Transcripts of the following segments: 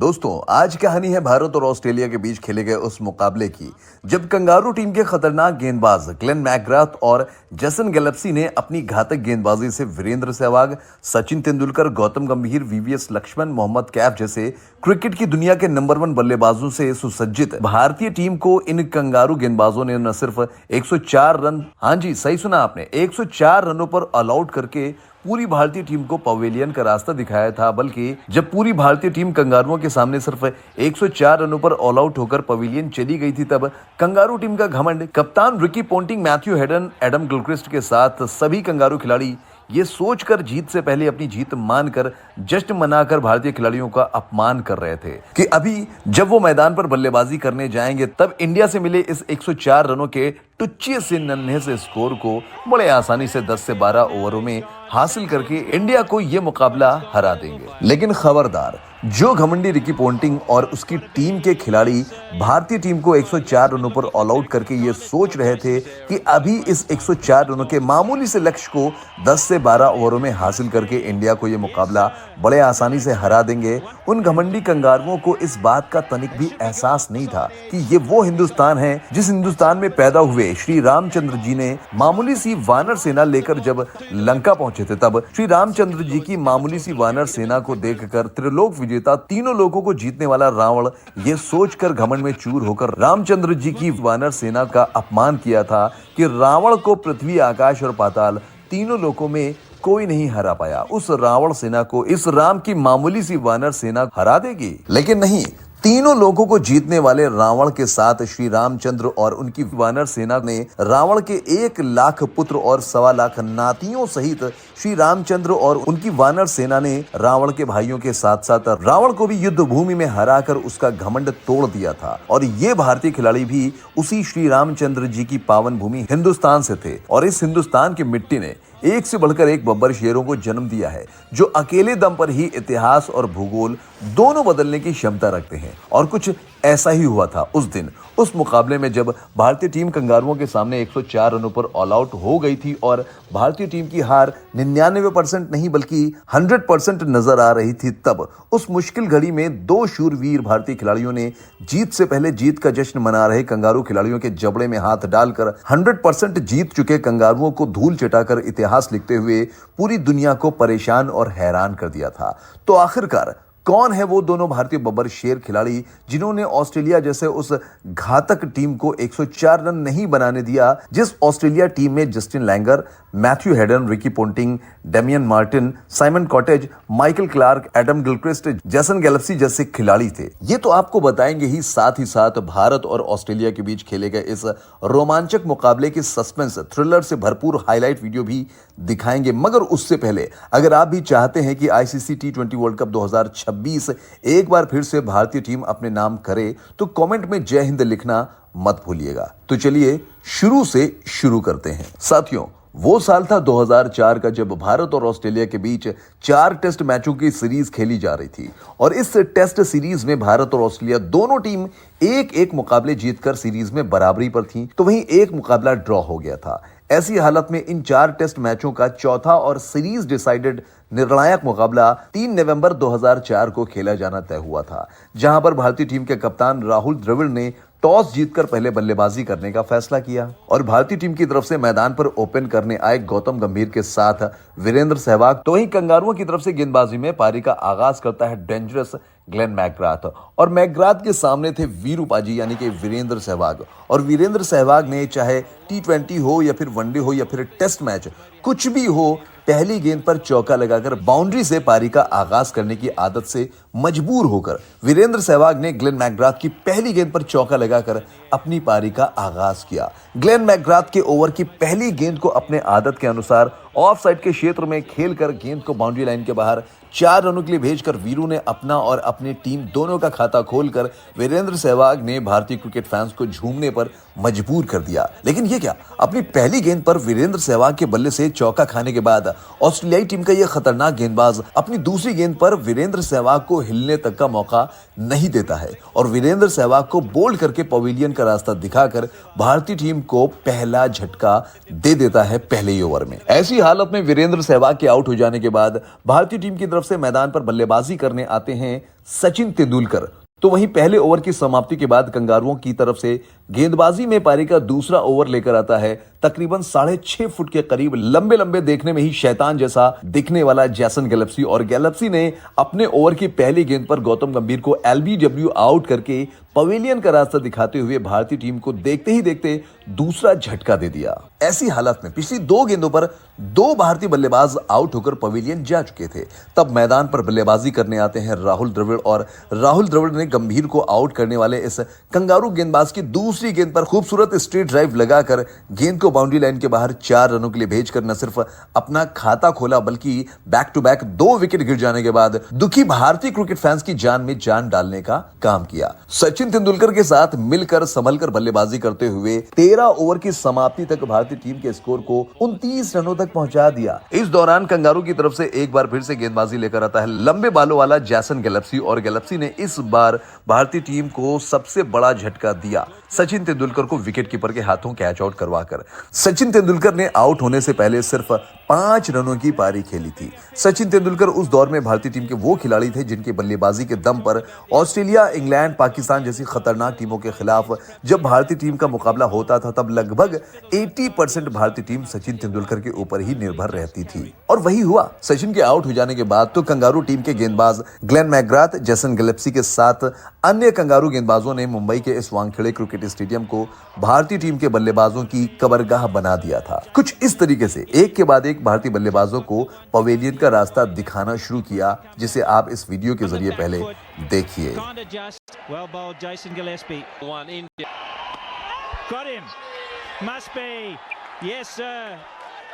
दोस्तों, आज कहानी है भारत और ऑस्ट्रेलिया के बीच खेले गए उस मुकाबले की जब कंगारू टीम के खतरनाक गेंदबाज ग्लेन मैकग्राथ और जेसन गैलेप्सी ने अपनी घातक गेंदबाजी से वीरेंद्र सहवाग, सचिन तेंदुलकर, गौतम गंभीर, वीवीएस लक्ष्मण, मोहम्मद कैफ जैसे क्रिकेट की दुनिया के नंबर 1 बल्लेबाजों से सुसज्जित भारतीय टीम को इन कंगारू गेंदबाजों ने न सिर्फ 104 रन, हाँ जी सही सुना आपने, 104 रनों पर ऑल आउट करके पूरी भारतीय टीम को पवेलियन का रास्ता दिखाया था, बल्कि जब पूरी भारतीय टीम कंगारुओं के सामने सिर्फ 104 रनों पर ऑल आउट होकर पवेलियन चली गई थी, तब कंगारू टीम का घमंड कप्तान Ricky Ponting, Matthew Hayden, Adam Gilchrist के साथ सभी कंगारू खिलाड़ी ये सोचकर जीत से पहले अपनी जीत मानकर जश्न मनाकर भारतीय खिलाड़ियों का अपमान कर रहे थे कि अभी जब वो मैदान पर बल्लेबाजी करने जाएंगे तब इंडिया से मिले इस 104 रनों के टुच्चे से नन्हे से स्कोर को बड़े आसानी से 10 से 12 ओवरों में हासिल करके इंडिया को ये मुकाबला हरा देंगे। लेकिन खबरदार, जो घमंडी रिकी पोंटिंग और उसकी टीम के खिलाड़ी भारतीय टीम को 104 रनों पर ऑल आउट करके ये सोच रहे थे कि अभी इस 104 रनों के मामूली से लक्ष्य को 10 से 12 ओवरों में हासिल करके इंडिया को ये मुकाबला बड़े आसानी से हरा देंगे, उन घमंडी कंगारुओं को इस बात का तनिक भी एहसास नहीं था कि ये वो हिंदुस्तान है जिस हिंदुस्तान में पैदा हुए श्री रामचंद्र जी ने मामूली सी वानर सेना लेकर जब लंका पहुंचे थे, तब श्री रामचंद्र जी की मामूली सी वानर सेना को देखकर त्रिलोक विजेता, तीनों लोगों को जीतने वाला रावण ये सोचकर घमंड में चूर होकर रामचंद्र जी की वानर सेना का अपमान किया था कि रावण को पृथ्वी, आकाश और पाताल तीनों लोकों में कोई नहीं हरा पाया। उस रावण सेना को इस राम की मामूली सी वानर सेना हरा देगी, लेकिन नहीं, तीनों लोगों को जीतने वाले रावण के साथ श्री रामचंद्र और उनकी वानर सेना ने रावण के 1 लाख पुत्र और 1.25 लाख नातियों सहित श्री रामचंद्र और उनकी वानर सेना ने रावण के भाइयों के साथ साथ रावण को भी युद्ध भूमि में हराकर उसका घमंड तोड़ दिया था। और ये भारतीय खिलाड़ी भी उसी श्री रामचंद्र जी की पावन भूमि हिंदुस्तान से थे और इस हिंदुस्तान की मिट्टी ने एक से बढ़कर एक बब्बर शेरों को जन्म दिया है जो अकेले दम पर ही इतिहास और भूगोल दोनों बदलने की क्षमता रखते हैं। और कुछ ऐसा ही हुआ था उस दिन, उस मुकाबले में जब भारतीय टीम कंगारुओं के सामने 104 रनों पर ऑल आउट हो गई थी और भारतीय टीम की हार 99% नहीं बल्कि 100% नजर आ रही थी। तब उस मुश्किल घड़ी में 2 शूरवीर भारतीय खिलाड़ियों ने जीत से पहले जीत का जश्न मना रहे कंगारू खिलाड़ियों के जबड़े में हाथ डालकर 100% जीत चुके कंगारुओं को धूल चटाकर इतिहास लिखते हुए पूरी दुनिया को परेशान और हैरान कर दिया था। तो आखिरकार कौन है वो दोनों भारतीय बब्बर शेर खिलाड़ी जिन्होंने ऑस्ट्रेलिया जैसे उस घातक टीम को 104 रन नहीं बनाने दिया, जिस ऑस्ट्रेलिया टीम में Justin Langer, Matthew Hayden, Ricky Ponting, Damien Martyn, Simon Katich, Michael Clarke, Adam Gilchrist, Jason गैलेप्सी जैसे खिलाड़ी थे। ये तो आपको बताएंगे ही साथ भारत और ऑस्ट्रेलिया के बीच खेले गए इस रोमांचक मुकाबले की सस्पेंस थ्रिलर से भरपूर हाईलाइट वीडियो भी दिखाएंगे। मगर उससे पहले अगर आप भी चाहते हैं कि आईसीसी T20 वर्ल्ड कप 2026 एक बार फिर से भारतीय टीम अपने नाम करे तो कमेंट में जय हिंद लिखना मत भूलिएगा। तो चलिए शुरू से शुरू करते हैं। साथियों, वो साल था 2004 का जब भारत और ऑस्ट्रेलिया के बीच 4 टेस्ट मैचों की सीरीज खेली जा रही थी और इस टेस्ट सीरीज में भारत और ऑस्ट्रेलिया दोनों टीम एक मुकाबले जीतकर सीरीज में बराबरी पर थी, तो वहीं एक मुकाबला ड्रॉ हो गया था। ऐसी हालत में इन 4 टेस्ट मैचों का चौथा और सीरीज डिसाइडेड निर्णायक मुकाबला 3 नवंबर 2004 को खेला जाना तय हुआ था, जहां पर भारतीय टीम के कप्तान राहुल द्रविड़ ने टॉस जीतकर पहले बल्लेबाजी करने का फैसला किया और भारतीय टीम की तरफ से मैदान पर ओपन करने आए गौतम गंभीर के साथ वीरेंद्र सहवाग। तो वहीं कंगारुओं की तरफ से गेंदबाजी में पारी का आगाज करता है डेंजरस ग्लेन मैकग्राथ और मैकग्राथ के सामने थे वीरू पाजी यानी कि वीरेंद्र सहवाग। और वीरेंद्र सहवाग ने चाहे T20 हो या फिर वनडे हो या फिर टेस्ट मैच कुछ भी हो, पहली गेंद पर चौका लगाकर बाउंड्री से पारी का आगाज करने की आदत से मजबूर होकर वीरेंद्र सहवाग ने ग्लेन मैकग्राथ की पहली गेंद पर चौका लगाकर अपनी पारी का आगाज किया। ग्लेन मैकग्राथ के ओवर की पहली गेंद को अपने आदत के अनुसार ऑफ साइड के क्षेत्र में खेलकर गेंद को बाउंड्री लाइन के बाहर 4 रनों के लिए भेजकर वीरू ने अपना और अपनी टीम दोनों का खाता खोलकर वीरेंद्र सहवाग ने भारतीय क्रिकेट फैंस को झूमने पर मजबूर कर दिया। लेकिन ये क्या, अपनी पहली गेंद पर वीरेंद्र सहवाग के बल्ले से चौका खाने के बाद ऑस्ट्रेलियाई टीम का यह खतरनाक गेंदबाज अपनी दूसरी गेंद पर वीरेंद्र सहवाग को हिलने तक का मौका नहीं देता है और वीरेंद्र सहवाग को बोल्ड करके पवेलियन का रास्ता दिखाकर भारतीय टीम को पहला झटका दे देता है पहले ही ओवर में। ऐसी हालत में वीरेंद्र सहवाग के आउट हो जाने के बाद भारतीय टीम की तरफ तरफ से मैदान पर बल्लेबाजी करने आते हैं सचिन तेंदुलकर। तो वहीं पहले ओवर की समाप्ति के बाद कंगारुओं की तरफ से गेंदबाजी में पारी का दूसरा ओवर लेकर आता है तकरीबन 6.5 फुट के करीब लंबे लंबे, देखने में ही शैतान जैसा दिखने वाला जैसन गैलेप्सी। और गैलेप्सी ने अपने ओवर की पहली गेंद पर गौतम गंभीर को एलबीडब्ल्यू आउट करके पवेलियन का रास्ता दिखाते हुए भारतीय टीम को देखते ही देखते दूसरा झटका दे दिया। ऐसी हालत में पिछली 2 गेंदों पर 2 भारतीय बल्लेबाज आउट होकर पवेलियन जा चुके थे। तब मैदान पर बल्लेबाजी करने आते हैं राहुल द्रविड़, और राहुल द्रविड़ ने गंभीर को आउट करने वाले इस कंगारू गेंदबाज की दूसरी गेंद पर खूबसूरत स्ट्रेट ड्राइव लगाकर गेंद को बाउंड्री लाइन के बाहर 4 रनों के लिए भेजकर न सिर्फ अपना खाता खोला, बल्कि बैक टू बैक 2 विकेट गिर जाने के बाद दुखी भारतीय क्रिकेट फैंस की जान में जान डालने का काम किया। सचिन तेंदुलकर के साथ मिलकर संभलकर बल्लेबाजी करते हुए 13 ओवर की समाप्ति तक भारतीय टीम के स्कोर को 29 रनों तक पहुंचा दिया। इस दौरान कंगारू की तरफ से एक बार फिर से गेंदबाजी लेकर आता है लंबे बालों वाला जैसन गैलेप्सी, और गैलेप्सी ने इस बार भारतीय टीम को सबसे बड़ा झटका दिया सचिन तेंदुलकर को विकेट कीपर के हाथों कैच आउट करवाकर। सचिन तेंदुलकर ने आउट होने से पहले सिर्फ 5 रनों की पारी खेली थी। सचिन तेंदुलकर उस दौर में भारतीय टीम के वो खिलाड़ी थे जिनकी बल्लेबाजी के दम पर ऑस्ट्रेलिया, इंग्लैंड, पाकिस्तान जैसी खतरनाक टीमों के खिलाफ जब भारतीय टीम का मुकाबला होता था तब लगभग 80% भारतीय टीम सचिन तेंदुलकर के ऊपर ही निर्भर रहती थी। और वही हुआ। सचिन के आउट हो जाने के बाद तो कंगारू टीम के गेंदबाज ग्लेन मैकग्राथ, जैसन गैलेप्सी के साथ अन्य कंगारू गेंदबाजों ने मुंबई के इस वानखेड़े क्रिकेट स्टेडियम को भारतीय टीम के बल्लेबाजों की कबरगाह बना दिया था। कुछ इस तरीके से एक के बाद एक भारतीय बल्लेबाजों को पवेलियन का रास्ता दिखाना शुरू किया, जिसे आप इस वीडियो के जरिए पहले देखिए।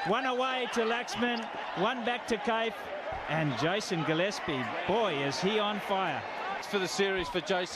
One away to Laxman, one back to Cape, and Jason Gillespie, boy is he on fire.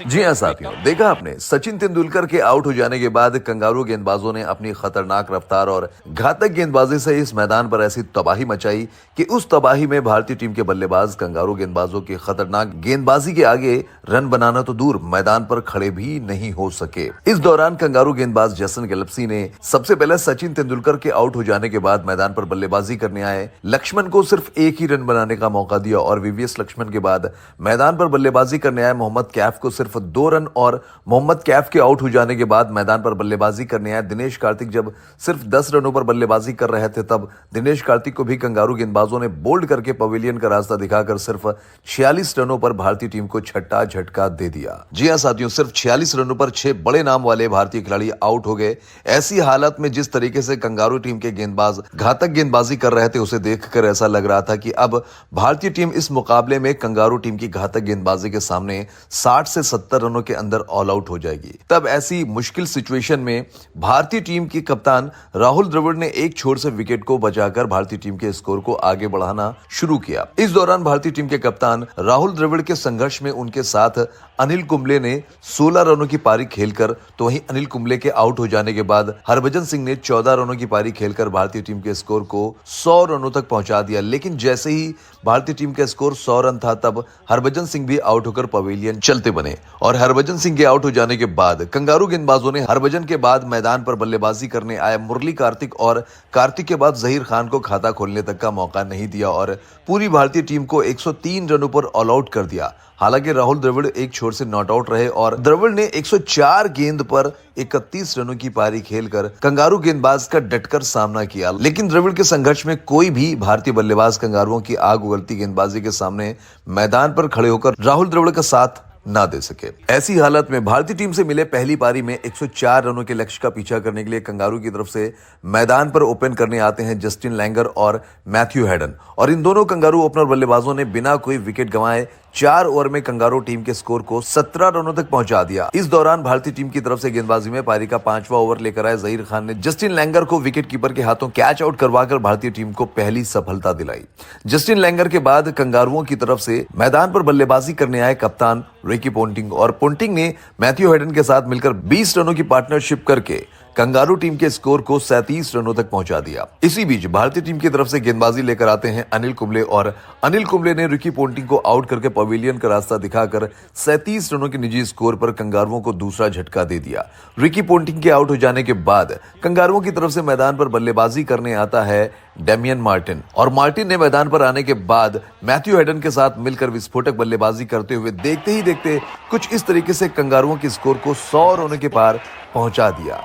जी हाँ साथियों, देखा आपने सचिन तेंदुलकर के आउट हो जाने के बाद कंगारू गेंदबाजों ने अपनी खतरनाक रफ्तार और घातक गेंदबाजी से इस मैदान पर ऐसी तबाही मचाई कि उस तबाही में भारतीय टीम के बल्लेबाज कंगारू गेंदबाजों की खतरनाक गेंदबाजी के आगे रन बनाना तो दूर, मैदान पर खड़े भी नहीं हो सके। इस दौरान कंगारू गेंदबाज जैसन गैलेप्सी ने सबसे पहले सचिन तेंदुलकर के आउट हो जाने के बाद मैदान पर बल्लेबाजी करने आए लक्ष्मण को सिर्फ एक ही रन बनाने का मौका दिया, और वीवीएस लक्ष्मण के बाद मैदान पर बल्लेबाजी करने आए मोहम्मद कैफ को सिर्फ 2 रन, और मोहम्मद कैफ के आउट हो जाने के बाद मैदान पर बल्लेबाजी करने आए दिनेश कार्तिक जब सिर्फ 10 रनों पर बल्लेबाजी कर रहे थे, तब दिनेश कार्तिक को भी कंगारू गेंदबाजों ने बोल्ड करके पवेलियन का रास्ता दिखाकर सिर्फ 46 रनों पर भारतीय टीम को छठा झटका दे दिया। जी हां साथियों, सिर्फ 46 रनों पर 6 बड़े नाम वाले भारतीय खिलाड़ी आउट हो गए। ऐसी हालत में जिस तरीके से कंगारू टीम के गेंदबाज घातक गेंदबाजी कर रहे थे, उसे देखकर ऐसा लग रहा था कि अब भारतीय टीम इस मुकाबले में कंगारू टीम की घातक गेंदबाजी के सामने 60 से 70 रनों के अंदर ऑल आउट हो जाएगी। तब ऐसी मुश्किल सिचुएशन में भारतीय टीम के कप्तान राहुल द्रविड़ ने एक छोर से विकेट को बचाकर भारतीय टीम के स्कोर को आगे बढ़ाना शुरू किया। इस दौरान भारतीय टीम के कप्तान राहुल द्रविड़ के संघर्ष में उनके साथ अनिल कुंबले ने 16 रनों की पारी खेलकर, तो वहीं अनिल कुंबले के आउट हो जाने के बाद हरभजन सिंह ने 14 रनों की पारी खेलकर भारतीय टीम के स्कोर को 100 रनों तक पहुंचा दिया। लेकिन जैसे ही भारतीय टीम का स्कोर 100 रन था, तब हरभजन सिंह भी आउट होकर पवेलियन चलते बने, और हरभजन सिंह के आउट हो जाने के बाद कंगारू गेंदबाजों ने हरभजन के बाद मैदान पर बल्लेबाजी करने आए मुरली कार्तिक और कार्तिक के बाद जहीर खान को खाता खोलने तक का मौका नहीं दिया, और पूरी भारतीय टीम को 103 रनों पर ऑल आउट कर दिया। हालांकि राहुल द्रविड़ एक छोर से नॉट आउट रहे, और द्रविड़ ने 104 गेंद पर 31 रनों की पारी खेलकर कंगारू गेंदबाज का डटकर सामना किया। लेकिन द्रविड़ के संघर्ष में कोई भी भारतीय बल्लेबाज कंगारुओं की आग उगलती गेंदबाजी के सामने मैदान पर खड़े होकर राहुल द्रविड़ का साथ ना दे सके। ऐसी हालत में भारतीय टीम से मिले पहली पारी में 104 रनों के लक्ष्य का पीछा करने के लिए कंगारू की तरफ से मैदान पर ओपन करने आते हैं जस्टिन लैंगर और मैथ्यू हेडन, और इन दोनों कंगारू ओपनर बल्लेबाजों ने बिना कोई विकेट गंवाए 4 ओवर में कंगारू टीम के स्कोर को 17 रनों तक पहुंचा दिया। इस दौरान भारतीय टीम की तरफ से गेंदबाजी में पारी का 5वां ओवर लेकर आए जहीर खान ने जस्टिन लैंगर को विकेट कीपर के हाथों कैच आउट करवाकर भारतीय टीम को पहली सफलता दिलाई। जस्टिन लैंगर के बाद कंगारुओं की तरफ से मैदान पर बल्लेबाजी करने आए कप्तान रिकी पोंटिंग, और पोंटिंग ने मैथ्यू हेडन के साथ मिलकर 20 रनों की पार्टनरशिप करके कंगारू टीम के स्कोर को 37 रनों तक पहुंचा दिया। इसी बीच भारतीय टीम की तरफ से गेंदबाजी लेकर आते हैं अनिल कुंबले और अनिल कुंबले ने रिकी पोंटिंग को आउट करके पवेलियन का रास्ता दिखाकर 37 रनों के निजी स्कोर पर कंगारुओं को दूसरा झटका दे दिया। रिकी पोंटिंग के आउट हो जाने के बाद कंगारुओं की तरफ से मैदान पर बल्लेबाजी करने आता है डेमियन मार्टिन और मार्टिन ने मैदान पर आने के बाद मैथ्यू हेडन के साथ मिलकर विस्फोटक बल्लेबाजी करते हुए देखते ही देखते कुछ इस तरीके से कंगारुओं के स्कोर को 100 रनों के पार पहुंचा दिया।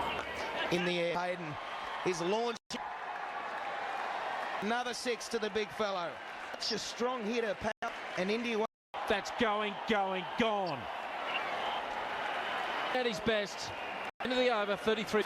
In the air, Hayden is launched. Another six to the big fellow. Such a strong hitter, pal. And India. That's gone. At his best. Into the over, 33.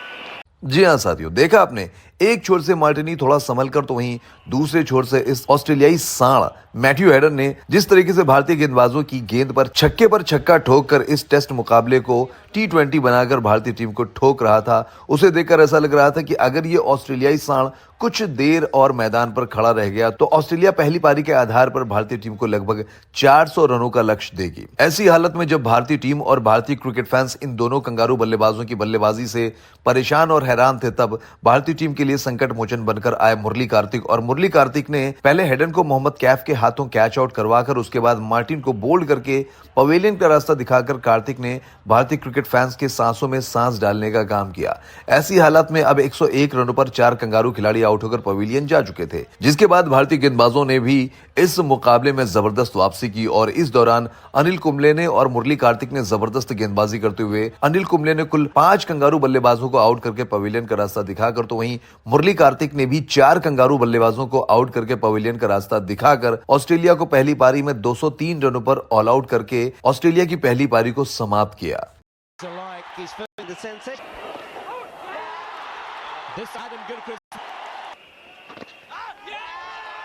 जी हाँ साथियों, देखा आपने, एक छोर से मार्टिनी थोड़ा संभल कर तो वहीं दूसरे छोर से इस ऑस्ट्रेलियाई सांड मैथ्यू हेडन ने जिस तरीके से भारतीय गेंदबाजों की गेंद पर छक्का ठोक कर इस टेस्ट मुकाबले को T20 बनाकर भारतीय टीम को ठोक रहा था, उसे देखकर ऐसा लग रहा था कि अगर ये ऑस्ट्रेलियाई सांड कुछ देर और मैदान पर खड़ा रह गया तो ऑस्ट्रेलिया पहली पारी के आधार पर भारतीय टीम को लगभग 400 रनों का लक्ष्य देगी। ऐसी हालत में जब भारतीय टीम और भारतीय क्रिकेट फैंस इन दोनों कंगारू बल्लेबाजों की बल्लेबाजी से परेशान और हैरान थे, तब भारतीय टीम के लिए संकट मोचन बनकर आए मुरली कार्तिक और मुरली कार्तिक ने पहले हेडन को मोहम्मद कैफ के हाथों कैच आउट करवाकर उसके बाद मार्टिन को बोल्ड करके पवेलियन का रास्ता दिखाकर कार्तिक ने भारतीय क्रिकेट फैंस के सांसों में सांस डालने का काम किया। ऐसी हालत में अब 101 रनों पर 4 कंगारू खिलाड़ी आउट होकर पवेलियन जा चुके थे, जिसके बाद भारतीय गेंदबाजों ने भी इस मुकाबले में जबरदस्त वापसी की और इस दौरान अनिल कुंबले ने और मुरली कार्तिक ने जबरदस्त गेंदबाजी करते हुए अनिल कुंबले ने कुल 5 कंगारू बल्लेबाजों को आउट करके पवेलियन का रास्ता दिखाकर तो वहीं मुरली कार्तिक ने भी 4 कंगारू बल्लेबाजों को आउट करके पवेलियन का रास्ता दिखाकर ऑस्ट्रेलिया को पहली पारी में 203 रनों पर ऑल आउट करके ऑस्ट्रेलिया की पहली पारी को समाप्त किया।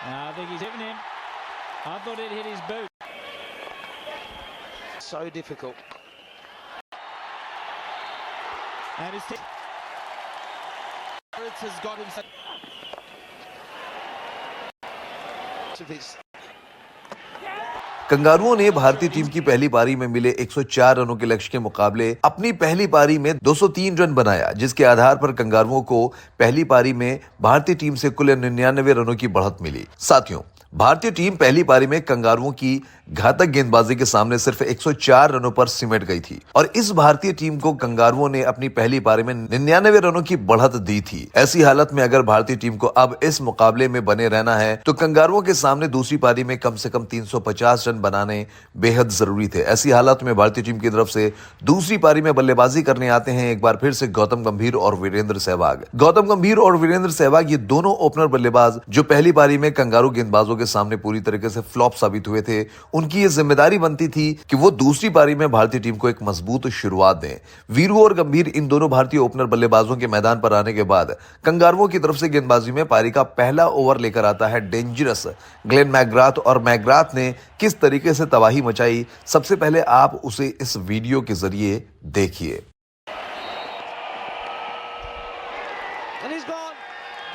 I think he's hitting him. I thought it hit his boot. So difficult. And his Has got him. Of his. कंगारुओं ने भारतीय टीम की पहली पारी में मिले 104 रनों के लक्ष्य के मुकाबले अपनी पहली पारी में 203 रन बनाया, जिसके आधार पर कंगारुओं को पहली पारी में भारतीय टीम से कुल 99 रनों की बढ़त मिली। साथियों, भारतीय टीम पहली पारी में कंगारुओं की घातक गेंदबाजी के सामने सिर्फ 104 रनों पर सिमट गई थी और इस भारतीय टीम को कंगारुओं ने अपनी पहली पारी में 99 रनों की बढ़त दी थी। ऐसी हालत में अगर भारतीय टीम को अब इस मुकाबले में बने रहना है तो कंगारुओं के सामने दूसरी पारी में कम से कम 350 रन बनाने बेहद जरूरी थे। ऐसी हालत में भारतीय टीम की तरफ से दूसरी पारी में बल्लेबाजी करने आते हैं एक बार फिर से गौतम गंभीर और वीरेंद्र सहवाग। गौतम गंभीर और वीरेंद्र सहवाग ये दोनों ओपनर बल्लेबाज जो पहली पारी में कंगारू गेंदबाजों के सामने पूरी तरीके से फ्लॉप साबित हुए थे, उनकी ये जिम्मेदारी बनती थी कि वो दूसरी पारी में भारतीय टीम को एक मजबूत शुरुआत दें। वीरू और गंभीर इन दोनों भारतीय ओपनर बल्लेबाजों के मैदान पर आने के बाद कंगारुओं की तरफ से गेंदबाजी में पारी का पहला ओवर लेकर आता है डेंजरस ग्लेन मैकग्राथ और मैकग्राथ ने किस तरीके से तबाही मचाई, सबसे पहले आप उसे इस वीडियो के जरिए देखिए।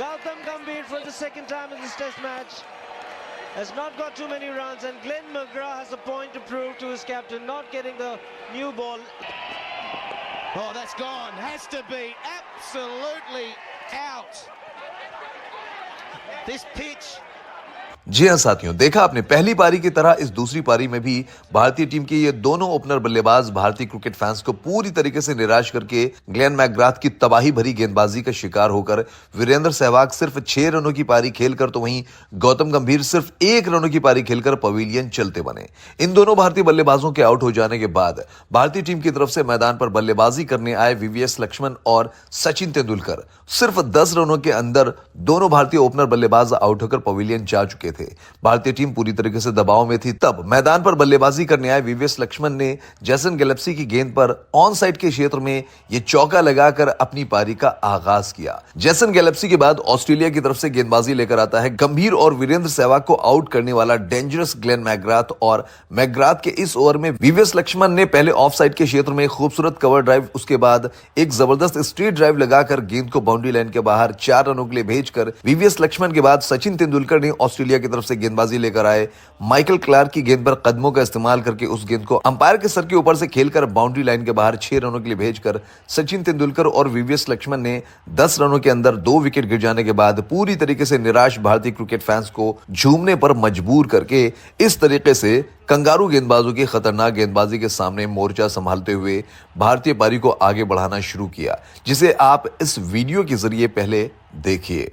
Gautam Gambhir for the second time in this test match has not got too many runs, and Glenn McGrath has a point to prove to his captain, not getting the new ball. Oh, that's gone. Has to be absolutely out. This pitch. जी हाँ साथियों, देखा आपने, पहली पारी की तरह इस दूसरी पारी में भी भारतीय टीम के ये दोनों ओपनर बल्लेबाज भारतीय क्रिकेट फैंस को पूरी तरीके से निराश करके ग्लेन मैकग्राथ की तबाही भरी गेंदबाजी का शिकार होकर वीरेंद्र सहवाग सिर्फ 6 रनों की पारी खेलकर तो वहीं गौतम गंभीर सिर्फ 1 रनों की पारी खेलकर पवेलियन चलते बने। इन दोनों भारतीय बल्लेबाजों के आउट हो जाने के बाद भारतीय टीम की तरफ से मैदान पर बल्लेबाजी करने आए वीवीएस लक्ष्मण और सचिन तेंदुलकर। सिर्फ 10 रनों के अंदर दोनों भारतीय ओपनर बल्लेबाज आउट होकर पवेलियन जा चुके थे। भारतीय टीम पूरी तरीके से दबाव में थी। तब मैदान पर बल्लेबाजी करने आए वीवीएस लक्ष्मण ने जैसन गैलेप्सी की गेंद पर ऑन साइड के क्षेत्र में यह चौका लगाकर अपनी पारी का आगाज किया। जैसन गैलेप्सी के बाद ऑस्ट्रेलिया की तरफ से गेंदबाजी लेकर आता है गंभीर और वीरेंद्र सहवाग को आउट करने वाला डेंजरस ग्लेन मैकग्राथ और मैकग्राथ के इस ओवर में वीवीएस लक्ष्मण ने पहले ऑफ साइड के क्षेत्र में खूबसूरत कवर ड्राइव, उसके बाद एक जबरदस्त स्ट्रेट ड्राइव लगाकर गेंद को बाउंड्री लाइन के बाहर 4 रनों के लिए भेजकर वीवीएस लक्ष्मण के बाद सचिन तेंदुलकर ने ऑस्ट्रेलिया की तरफ से गेंदबाजी लेकर आए माइकल क्लार्क की गेंद पर कदमों का इस्तेमाल करके उस गेंद को अंपायर के सर के ऊपर से खेलकर बाउंड्री लाइन के बाहर 6 रनों के लिए भेजकर सचिन तेंदुलकर और वीवीएस लक्ष्मण ने 10 रनों के अंदर 2 विकेट गिर जाने के बाद पूरी तरीके से निराश भारतीय क्रिकेट फैंस को झूमने पर मजबूर करके इस तरीके से कंगारू गेंदबाजों की खतरनाक गेंदबाजी के सामने मोर्चा संभालते हुए भारतीय पारी को आगे बढ़ाना शुरू किया, जिसे आप इस वीडियो के जरिए पहले देखिए।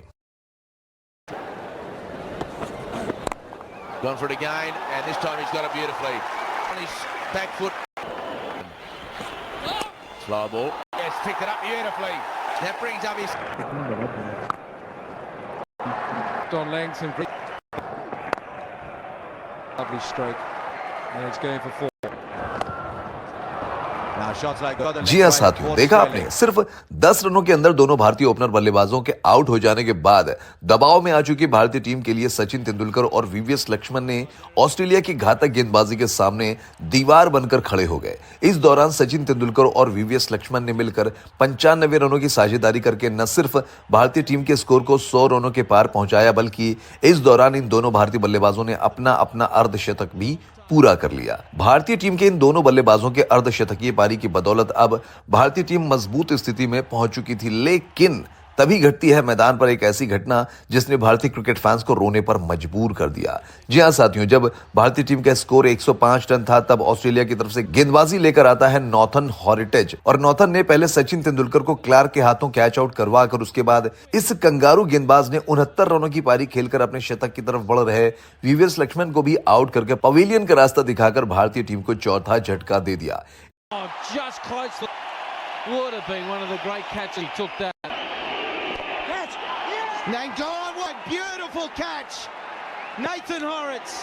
Gone for it again, and this time he's got it beautifully. On his back foot. Slow ball. Yes, picked it up beautifully. That brings up his... On length and lovely stroke, and it's going for 4. Now shots like that. जी हाँ साथियों, देखा आपने, सिर्फ 10 रनों के अंदर दोनों भारतीय ओपनर बल्लेबाजों के आउट हो जाने के बाद दबाव में आ चुकी भारतीय टीम के लिए सचिन तेंदुलकर और वीवीएस लक्ष्मण ने ऑस्ट्रेलिया की घातक गेंदबाजी के सामने दीवार बनकर खड़े हो गए। इस दौरान सचिन तेंदुलकर और वीवीएस लक्ष्मण ने मिलकर 95 रनों की साझेदारी करके न सिर्फ भारतीय टीम के स्कोर को 100 रनों के पार पहुंचाया, बल्कि इस दौरान इन दोनों भारतीय बल्लेबाजों ने अपना अपना अर्धशतक भी पूरा कर लिया। भारतीय टीम के इन दोनों बल्लेबाजों के अर्धशतकीय पारी की बदौलत अब भारतीय टीम मजबूत स्थिति में पहुंच चुकी थी, लेकिन तभी घटती है मैदान पर एक ऐसी घटना जिसने भारतीय क्रिकेट फैंस को रोने पर मजबूर कर दिया। जी हां साथियों, जब भारतीय टीम का स्कोर 105 रन था, तब ऑस्ट्रेलिया की तरफ से गेंदबाजी लेकर आता है नॉर्थन हॉरिटेज, और नॉर्थन ने पहले सचिन तेंदुलकर को क्लार्क के हाथों कैच आउट करवाकर उसके बाद इस कंगारू गेंदबाज ने 69 रनों की पारी खेलकर अपने शतक की तरफ बढ़ रहे वीवीएस लक्ष्मण को भी आउट करके पवेलियन का रास्ता दिखाकर भारतीय टीम को चौथा झटका दे दिया। Just close. Would have been one of the great catches. He took that. Nangon, what beautiful catch! Nathan Horrocks.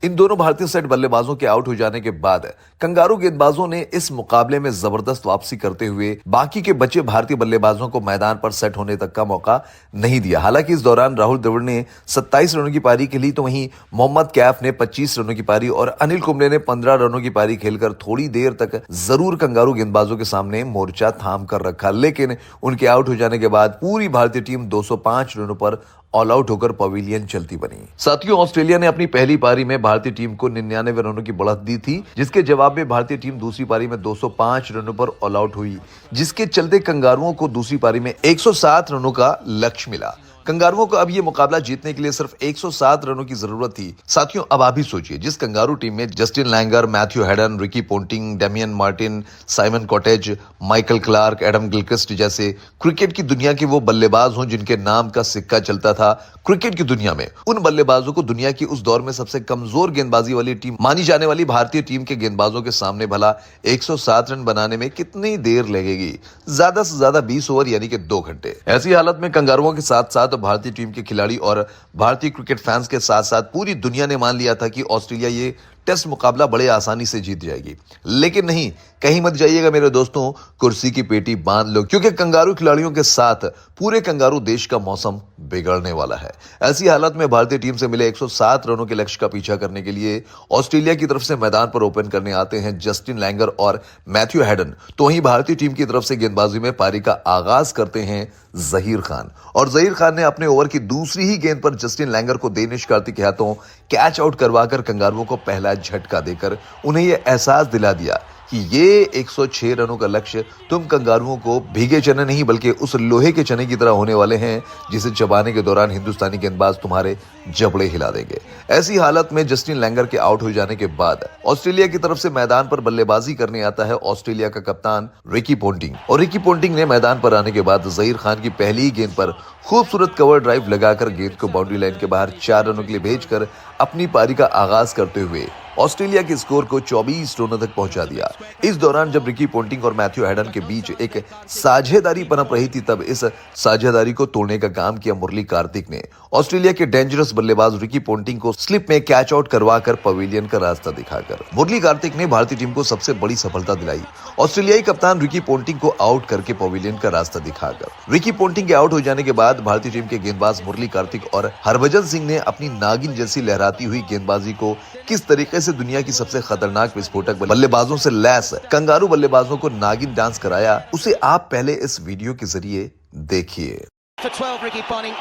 इन दोनों भारतीय सेट बल्लेबाजों के आउट हो जाने के बाद कंगारू गेंदबाजों ने इस मुकाबले में जबरदस्त वापसी करते हुए बाकी के बचे भारतीय बल्लेबाजों को मैदान पर सेट होने तक का मौका नहीं दिया। हालांकि इस दौरान राहुल द्रविड़ ने 27 रनों की पारी खेली, तो वहीं मोहम्मद कैफ ने 25 रनों की पारी और अनिल कुंबले ने 15 रनों की पारी खेलकर थोड़ी देर तक जरूर कंगारू गेंदबाजों के सामने मोर्चा थाम कर रखा, लेकिन उनके आउट हो जाने के बाद पूरी भारतीय टीम 205 रनों पर ऑल आउट होकर पवेलियन चलती बनी। साथियों, ऑस्ट्रेलिया ने अपनी पहली पारी में भारतीय टीम को 99 रनों की बढ़त दी थी, जिसके जवाब में भारतीय टीम दूसरी पारी में 205 रनों पर ऑल आउट हुई, जिसके चलते कंगारुओं को दूसरी पारी में 107 रनों का लक्ष्य मिला। कंगारुओं को अब ये मुकाबला जीतने के लिए सिर्फ 107 रनों की जरूरत थी। साथियों, अब आप भी सोचिए, जिस कंगारू टीम में Justin Langer, Matthew Hayden, Ricky Ponting, Damien Martyn, Simon Katich, Michael Clarke, Adam Gilchrist जैसे क्रिकेट की दुनिया के वो बल्लेबाज हों जिनके नाम का सिक्का चलता था क्रिकेट की दुनिया में, उन बल्लेबाजों को दुनिया की उस दौर में सबसे कमजोर गेंदबाजी वाली टीम मानी जाने वाली भारतीय टीम के गेंदबाजों के सामने भला 107 रन बनाने में कितनी देर लगेगी? ज्यादा से ज्यादा 20 ओवर यानी कि 2 घंटे। ऐसी हालत में कंगारुओं के साथ साथ भारतीय टीम के खिलाड़ी और भारतीय क्रिकेट फैंस के साथ साथ पूरी दुनिया ने मान लिया था कि ऑस्ट्रेलिया ये टेस्ट मुकाबला बड़े आसानी से जीत जाएगी। लेकिन नहीं, कहीं मत जाइएगा मेरे दोस्तों, कुर्सी की पेटी बांध लो, क्योंकि कंगारू खिलाड़ियों के साथ पूरे कंगारू देश का मौसम बिगड़ने वाला है। ऐसी हालत में भारतीय टीम से मिले 107 रनों के लक्ष्य का पीछा करने के लिए ऑस्ट्रेलिया की तरफ से मैदान पर ओपन करने आते हैं जस्टिन लैंगर और मैथ्यू हेडन, तो वहीं भारतीय टीम की तरफ से गेंदबाजी में पारी का आगाज करते हैं जहीर खान, और जहीर खान ने अपने ओवर की दूसरी ही गेंद पर जस्टिन लैंगर को डेनिश कार्तिक के हाथों कैच आउट करवाकर कंगारुओं को पहला झटका देकर उन्हें यह एहसास दिला दिया कि ये 106 रनों का लक्ष्य तुम कंगारुओं को भीगे चने नहीं बल्कि उस लोहे के चने की तरह होने वाले हैं जिसे चबाने के दौरान हिंदुस्तानी गेंदबाज तुम्हारे जबड़े हिला देंगे। ऐसी हालत में जस्टिन लैंगर के आउट हो जाने के बाद ऑस्ट्रेलिया की तरफ से मैदान पर बल्लेबाजी करने आता है ऑस्ट्रेलिया का कप्तान रिकी पोंटिंग, और रिकी पोंटिंग ने मैदान पर आने के बाद जहीर खान की पहली ही गेंद पर खूबसूरत कवर ड्राइव लगाकर गेंद को बाउंड्री लाइन के बाहर 4 रनों के लिए भेजकर अपनी पारी का आगाज करते हुए ऑस्ट्रेलिया के स्कोर को 24 रनों तक पहुंचा दिया। इस दौरान जब रिकी पोंटिंग और मैथ्यू हेडन के बीच एक साझेदारी पनप रही थी, तब इस साझेदारी को तोड़ने का काम किया मुरली कार्तिक ने। ऑस्ट्रेलिया के डेंजरस बल्लेबाज रिकी पोंटिंग को स्लिप में कैच आउट करवाकर पवेलियन का रास्ता दिखाकर मुरली कार्तिक ने भारतीय टीम को सबसे बड़ी सफलता दिलाई, ऑस्ट्रेलियाई कप्तान रिकी पोंटिंग को आउट करके पवेलियन का रास्ता दिखाकर। रिकी पोंटिंग के आउट हो जाने के बाद भारतीय टीम के गेंदबाज मुरली कार्तिक और हरभजन सिंह ने अपनी नागिन जैसी लहराती हुई गेंदबाजी को किस तरीके से दुनिया की सबसे खतरनाक विस्फोटक बल्लेबाजों से लैस कंगारू बल्लेबाजों को नागिन डांस कराया, उसे आप पहले इस वीडियो के जरिए देखिए। For 12, Ricky Ponting.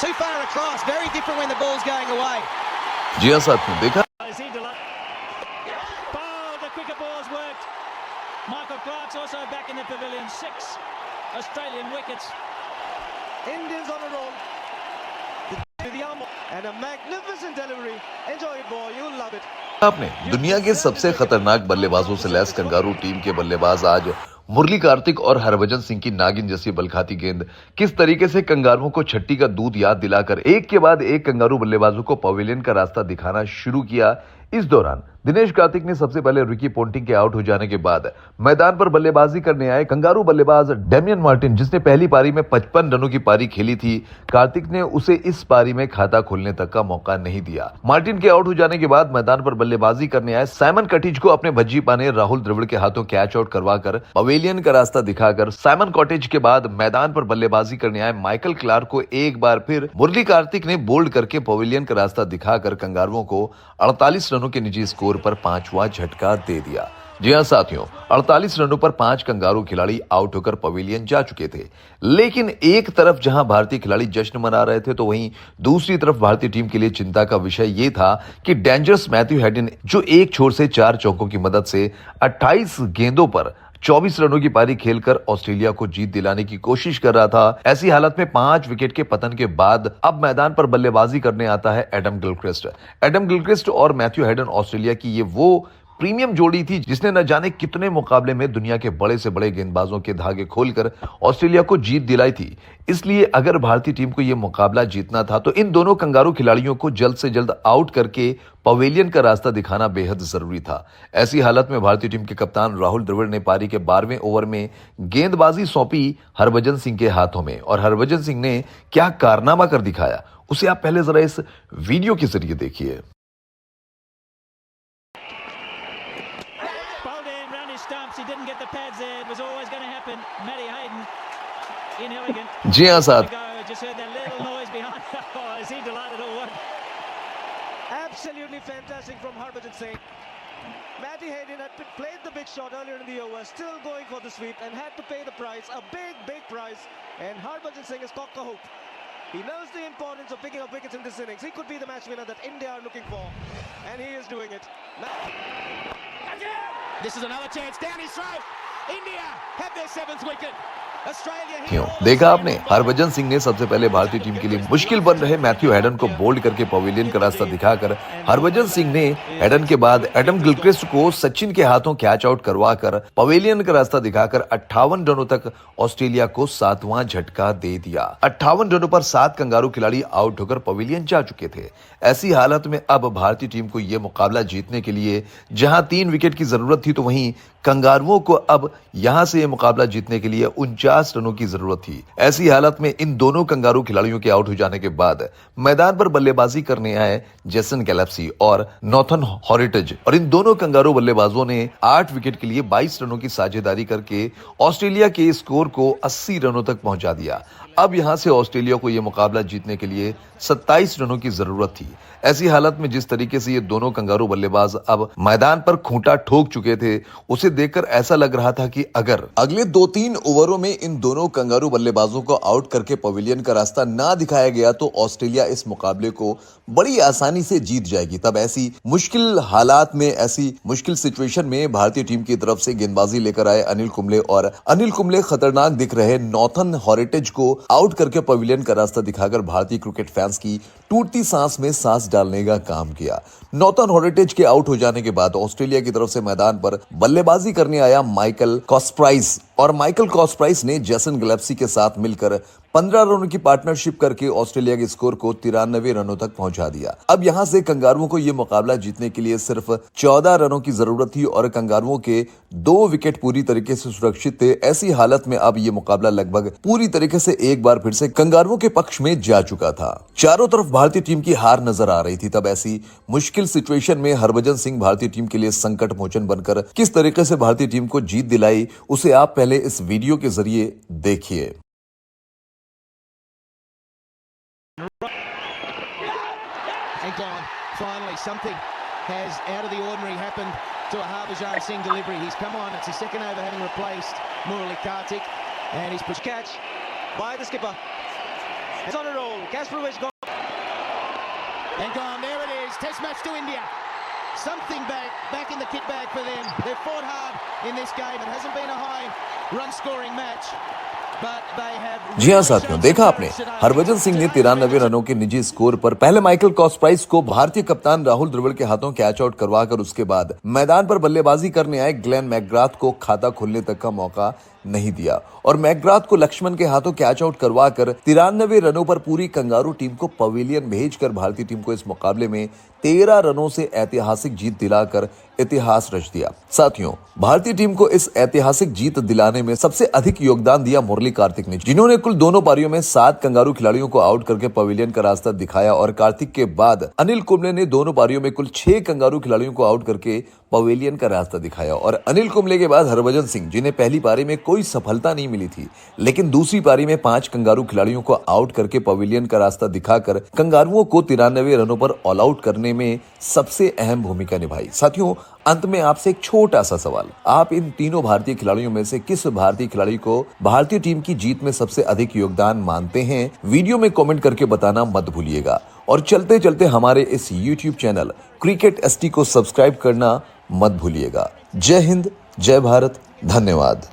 too far across. Very different when the ball's going away. जी हाँ साथियों, देखा Is he oh, the quicker ball's worked. Michael Clark's also back in the pavilion. 6 Australian wickets. Indians on a roll. The arm and a magnificent delivery. Enjoy it, boy. You'll love it. आपने दुनिया के सबसे खतरनाक बल्लेबाजों से lace kangaroo team के बल्लेबाज आज मुरली कार्तिक और हरभजन सिंह की नागिन जैसी बलखाती गेंद किस तरीके से कंगारुओं को छट्टी का दूध याद दिलाकर एक के बाद एक कंगारू बल्लेबाजों को पवेलियन का रास्ता दिखाना शुरू किया। इस दौरान दिनेश कार्तिक ने सबसे पहले रिकी पोंटिंग के आउट हो जाने के बाद मैदान पर बल्लेबाजी करने आए कंगारू बल्लेबाज डेमियन मार्टिन, जिसने पहली पारी में 55 रनों की पारी खेली थी। कार्तिक ने उसे इस पारी में खाता खोलने तक का मौका नहीं दिया। मार्टिन के आउट हो जाने के बाद मैदान पर बल्लेबाजी करने आए साइमन कॉटेज को अपने भज्जीपा ने राहुल द्रविड़ के हाथों कैच आउट करवाकर पवेलियन का रास्ता दिखाकर साइमन कॉटेज के बाद मैदान पर बल्लेबाजी करने आए माइकल क्लार्क को एक बार फिर मुरली कार्तिक ने बोल्ड करके पवेलियन का रास्ता दिखाकर कंगारुओं को 48 रनों के निजी स्कोर पर 5वां झटका दे दिया। जी हां साथियों, 48 रनों पर 5 कंगारू खिलाड़ी आउट होकर पवेलियन जा चुके थे। लेकिन एक तरफ जहां भारतीय खिलाड़ी जश्न मना रहे थे तो वहीं दूसरी तरफ भारतीय टीम के लिए चिंता का विषय यह था कि डेंजरस मैथ्यू हेडन, जो एक छोर से 4 चौकों की मदद से 28 गेंदों पर 24 रनों की पारी खेलकर ऑस्ट्रेलिया को जीत दिलाने की कोशिश कर रहा था। ऐसी हालत में 5 विकेट के पतन के बाद अब मैदान पर बल्लेबाजी करने आता है एडम गिलक्रिस्ट। एडम गिलक्रिस्ट और मैथ्यू हेडन ऑस्ट्रेलिया की ये वो प्रीमियम जोड़ी थी जिसने न जाने कितने मुकाबले में दुनिया के बड़े से बड़े गेंदबाजों के धागे खोलकर ऑस्ट्रेलिया को जीत दिलाई थी। इसलिए अगर भारतीय टीम को यह मुकाबला जीतना था तो इन दोनों कंगारू खिलाड़ियों को जल्द से जल्द आउट करके पवेलियन का रास्ता दिखाना बेहद जरूरी था। ऐसी हालत में भारतीय टीम के कप्तान राहुल द्रविड़ ने पारी के 12वें ओवर में गेंदबाजी सौंपी हरभजन सिंह के हाथों में, और हरभजन सिंह ने क्या कारनामा कर दिखाया उसे आप पहले जरा इस वीडियो के जरिए देखिए। Stumps, he didn't get the pads there. It was always going to happen. Matty Hayden, inelegant. जी हाँ साथ Just heard that little noise behind. Oh, is he delighted or what? Absolutely fantastic from Harbhajan Singh. Matty Hayden had played the big shot earlier in the over, still going for the sweep and had to pay the price, a big price. And Harbhajan Singh has cocked the hoop. He knows the importance of picking up wickets in this innings. He could be the match winner that India are looking for, and he is doing it. This is another chance down his throat. India have their 7th wicket. Australia क्यों देखा आपने, हरभजन सिंह ने सबसे पहले भारतीय team के लिए मुश्किल बन रहे मैथ्यू हेडन को बोल्ड करके पवेलियन का रास्ता दिखाकर हरभजन सिंह ने हेडन के बाद एडम गिलक्रिस्ट को सचिन के हाथों कैच आउट करवाकर पवेलियन का रास्ता दिखाकर 58 रनों तक ऑस्ट्रेलिया को 7वां झटका दे दिया। 58 रनों पर 7 कंगारू खिलाड़ी आउट होकर पवेलियन जा चुके थे। ऐसी हालत में अब भारतीय टीम को यह मुकाबला जीतने के लिए जहां 3 विकेट की जरूरत थी तो वहीं कंगारुओं को अब यहां से यह मुकाबला जीतने के लिए 49 रनों की जरूरत थी। ऐसी हालत में इन दोनों कंगारू खिलाड़ियों के आउट हो जाने के बाद मैदान पर बल्लेबाजी करने आए जेसन गैलेप्सी और नॉथन हॉरिटेज, और इन दोनों कंगारू बल्लेबाजों ने 8 विकेट के लिए 22 रनों की साझेदारी करके ऑस्ट्रेलिया के स्कोर को 80 रनों तक पहुंचा दिया। अब यहां से ऑस्ट्रेलिया को यह मुकाबला जीतने के लिए 27 रनों की जरूरत थी। ऐसी हालत में जिस तरीके से ये दोनों कंगारू बल्लेबाज अब मैदान पर खूंटा ठोक चुके थे उसे देखकर ऐसा लग रहा था कि अगर अगले 2-3 ओवरों में इन दोनों कंगारू बल्लेबाजों को आउट करके पवेलियन का रास्ता ना दिखाया गया तो ऑस्ट्रेलिया इस मुकाबले को बड़ी आसानी से जीत जाएगी। तब ऐसी मुश्किल हालात में, ऐसी मुश्किल सिचुएशन में भारतीय टीम की तरफ से गेंदबाजी लेकर आए अनिल कुंबले, और अनिल कुंबले खतरनाक दिख रहे नॉथन हॉरिटेज को आउट करके पवेलियन का रास्ता दिखाकर भारतीय क्रिकेट फैंस की टूटती सांस में सांस डालने का काम किया। नॉथन हॉरिटेज के आउट हो जाने के बाद ऑस्ट्रेलिया की तरफ से मैदान पर बल्लेबाजी करने आया माइकल कॉस्प्राइस, और माइकल कॉस्प्राइस ने जेसन गैलेप्सी के साथ मिलकर 15 रनों की पार्टनरशिप करके ऑस्ट्रेलिया के स्कोर को 93 रनों तक पहुंचा दिया। अब यहां से कंगारुओं को यह मुकाबला जीतने के लिए सिर्फ 14 रनों की जरूरत थी और कंगारुओं के 2 विकेट पूरी तरीके से सुरक्षित थे। ऐसी हालत में अब यह मुकाबला लगभग पूरी तरीके से एक बार फिर से कंगारुओं के पक्ष में जा चुका था। चारों तरफ भारतीय टीम की हार नजर आ रही थी। तब ऐसी मुश्किल सिचुएशन में हरभजन सिंह भारतीय टीम के लिए संकट मोचन बनकर किस तरीके से भारतीय टीम को जीत दिलाई उसे आप पहले इस वीडियो के जरिए देखिए। And gone. Finally, something has out of the ordinary happened to a Harbhajan Singh delivery. He's come on. It's his second over, having replaced Murali Kartik, and he's pushed Catch by the skipper. It's on a roll. Kasparovich gone. And gone. There it is. Test match to India. Something back in the kit bag for them. They've fought hard in this game. It hasn't been a high run scoring match. जी हाँ साथियों, देखा आपने हरभजन सिंह ने 93 रनों के निजी score पर पहले माइकल कॉस्प्राइस को भारतीय कप्तान राहुल द्रविड़ के हाथों कैच आउट करवाकर उसके बाद मैदान पर बल्लेबाजी करने आए ग्लेन मैकग्राथ को खाता खोलने तक का मौका नहीं दिया और मैकग्राथ को लक्ष्मण के हाथों कैच आउट करवाकर 93 रनों पर पूरी कंगारू टीम को पवेलियन भेजकर भारतीय टीम को इस मुकाबले में 13 रनों से ऐतिहासिक जीत दिलाकर इतिहास रच दिया। साथियों, भारतीय टीम को इस ऐतिहासिक जीत दिलाने में सबसे अधिक योगदान दिया मुरली कार्तिक ने, जिन्होंने कुल दोनों पारियों में 7 कंगारू खिलाड़ियों को आउट करके पवेलियन का रास्ता दिखाया और कार्तिक के बाद अनिल कुंबले ने दोनों पारियों में कुल 6 कंगारू खिलाड़ियों को आउट करके पवेलियन का रास्ता दिखाया और अनिल कुंबले के बाद हरभजन सिंह, जिन्हें पहली पारी में कोई सफलता नहीं मिली थी, लेकिन दूसरी पारी में 5 कंगारू खिलाड़ियों को आउट करके पवेलियन का रास्ता दिखाकर कंगारुओं को 93 रनों पर ऑल आउट करने में सबसे अहम भूमिका निभाई। साथियों, अंत में आपसे एक छोटा सा सवाल, आप इन तीनों भारतीय खिलाड़ियों में से किस भारतीय खिलाड़ी को भारतीय टीम की जीत में सबसे अधिक योगदान मानते हैं? वीडियो में कमेंट करके बताना मत भूलिएगा और चलते चलते हमारे इस YouTube चैनल क्रिकेट ST को सब्सक्राइब करना मत भूलिएगा। जय हिंद, जय भारत, धन्यवाद।